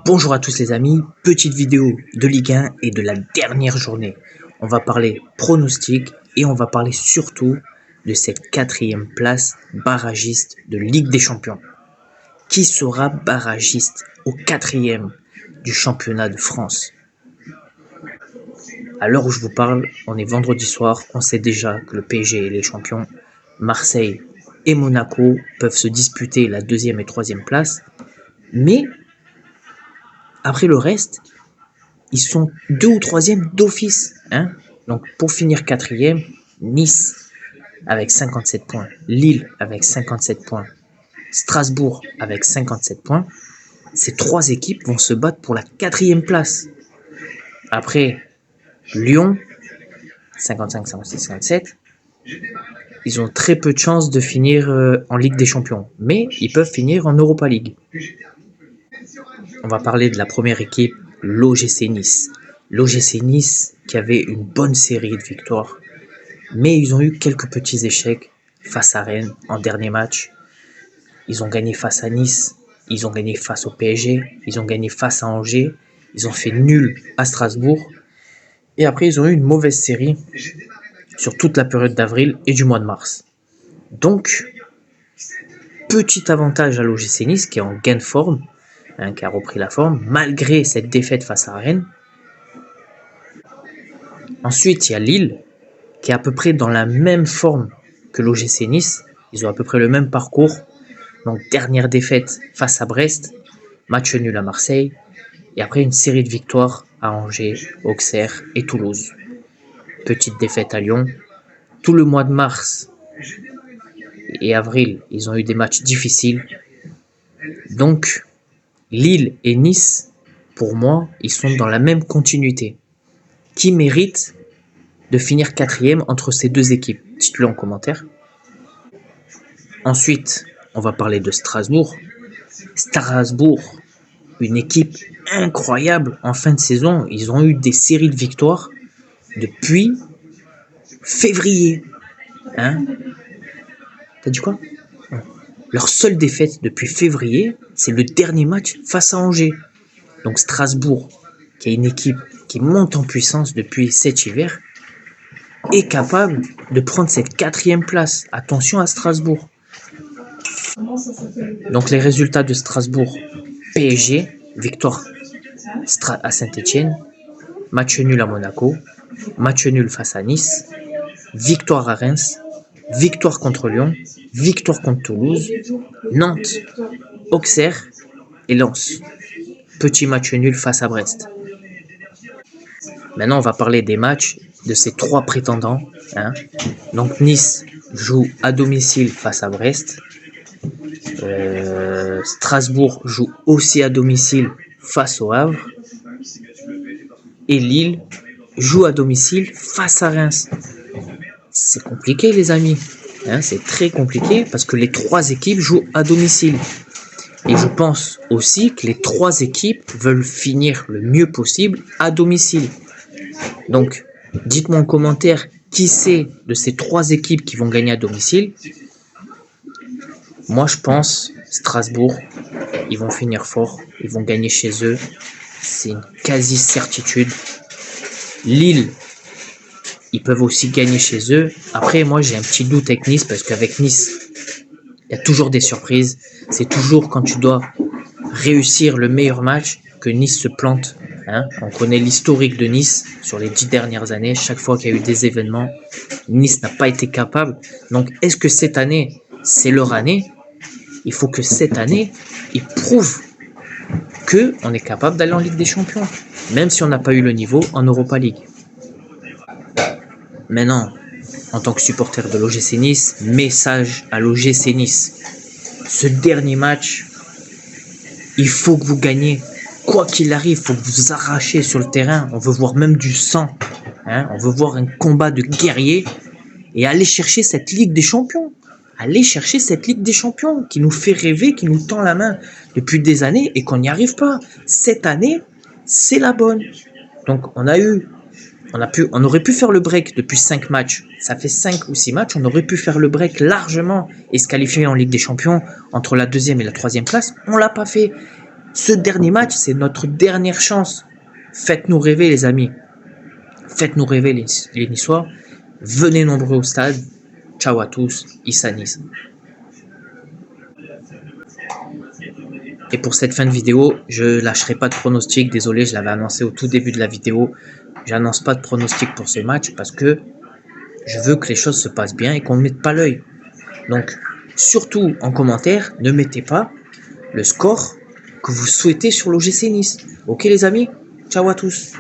Bonjour à tous les amis, petite vidéo de Ligue 1 et de la dernière journée. On va parler pronostic et on va parler surtout de cette quatrième place barragiste de Ligue des Champions. Qui sera barragiste au quatrième du championnat de France? À l'heure où je vous parle, on est vendredi soir, on sait déjà que le PSG est les champions. Marseille et Monaco peuvent se disputer la deuxième et troisième place, mais après le reste, ils sont 2 ou 3e d'office. Donc pour finir 4e, Nice avec 57 points, Lille avec 57 points, Strasbourg avec 57 points. Ces 3 équipes vont se battre pour la 4e place. Après, Lyon, 55, 56, 57. Ils ont très peu de chances de finir en Ligue des Champions, mais ils peuvent finir en Europa League. On va parler de la première équipe, l'OGC Nice. L'OGC Nice qui avait une bonne série de victoires, mais ils ont eu quelques petits échecs face à Rennes en dernier match. Ils ont gagné face à Nice, ils ont gagné face au PSG, ils ont gagné face à Angers, ils ont fait nul à Strasbourg. Et après, ils ont eu une mauvaise série sur toute la période d'avril et du mois de mars. Donc, petit avantage à l'OGC Nice qui est en gain de forme, qui a repris la forme, malgré cette défaite face à Rennes. Ensuite, il y a Lille, qui est à peu près dans la même forme que l'OGC Nice. Ils ont à peu près le même parcours. Donc, dernière défaite face à Brest, match nul à Marseille, et après une série de victoires à Angers, Auxerre et Toulouse. Petite défaite à Lyon. Tout le mois de mars et avril, ils ont eu des matchs difficiles. Donc, Lille et Nice, pour moi, ils sont dans la même continuité. Qui mérite de finir 4e entre ces deux équipes? Dites-le en commentaire. Ensuite, on va parler de Strasbourg. Strasbourg, une équipe incroyable en fin de saison. Ils ont eu des séries de victoires depuis février. T'as dit quoi? Leur seule défaite depuis février, c'est le dernier match face à Angers. Donc Strasbourg, qui est une équipe qui monte en puissance depuis cet hiver, est capable de prendre cette 4e place. Attention à Strasbourg. Donc les résultats de Strasbourg: PSG, victoire à Saint-Etienne, match nul à Monaco, match nul face à Nice, victoire à Reims, victoire contre Lyon, victoire contre Toulouse, Nantes, Auxerre et Lens. Petit match nul face à Brest. Maintenant, on va parler des matchs de ces 3 prétendants. Donc Nice joue à domicile face à Brest. Strasbourg joue aussi à domicile face au Havre. Et Lille joue à domicile face à Reims. C'est compliqué les amis. C'est très compliqué parce que les 3 équipes jouent à domicile. Et je pense aussi que les 3 équipes veulent finir le mieux possible à domicile. Donc, dites-moi en commentaire qui c'est de ces 3 équipes qui vont gagner à domicile. Moi, je pense Strasbourg, ils vont finir fort, ils vont gagner chez eux. C'est une quasi-certitude. Lille, ils peuvent aussi gagner chez eux. Après, moi, j'ai un petit doute avec Nice parce qu'avec Nice, il y a toujours des surprises. C'est toujours quand tu dois réussir le meilleur match que Nice se plante. On connaît l'historique de Nice sur les 10 dernières années. Chaque fois qu'il y a eu des événements, Nice n'a pas été capable. Donc, est-ce que cette année, c'est leur année? Il faut que cette année, ils prouvent qu'on est capable d'aller en Ligue des Champions, même si on n'a pas eu le niveau en Europa League. Maintenant, en tant que supporter de l'OGC Nice, message à l'OGC Nice. Ce dernier match, il faut que vous gagnez. Quoi qu'il arrive, il faut que vous arrachez sur le terrain. On veut voir même du sang. On veut voir un combat de guerriers et aller chercher cette Ligue des Champions. Aller chercher cette Ligue des Champions qui nous fait rêver, qui nous tend la main depuis des années et qu'on n'y arrive pas. Cette année, c'est la bonne. Donc on aurait pu faire le break depuis 5 matchs. Ça fait 5 ou 6 matchs. On aurait pu faire le break largement et se qualifier en Ligue des Champions entre la 2e et la 3e place. On l'a pas fait. Ce dernier match, c'est notre dernière chance. Faites-nous rêver, les amis. Faites-nous rêver, les Niçois. Venez nombreux au stade. Ciao à tous. Issa Nice. Et pour cette fin de vidéo, je lâcherai pas de pronostic. Désolé, je l'avais annoncé au tout début de la vidéo. J'annonce pas de pronostic pour ce match parce que je veux que les choses se passent bien et qu'on ne mette pas l'œil. Donc, surtout en commentaire, ne mettez pas le score que vous souhaitez sur l'OGC Nice. Ok les amis? Ciao à tous.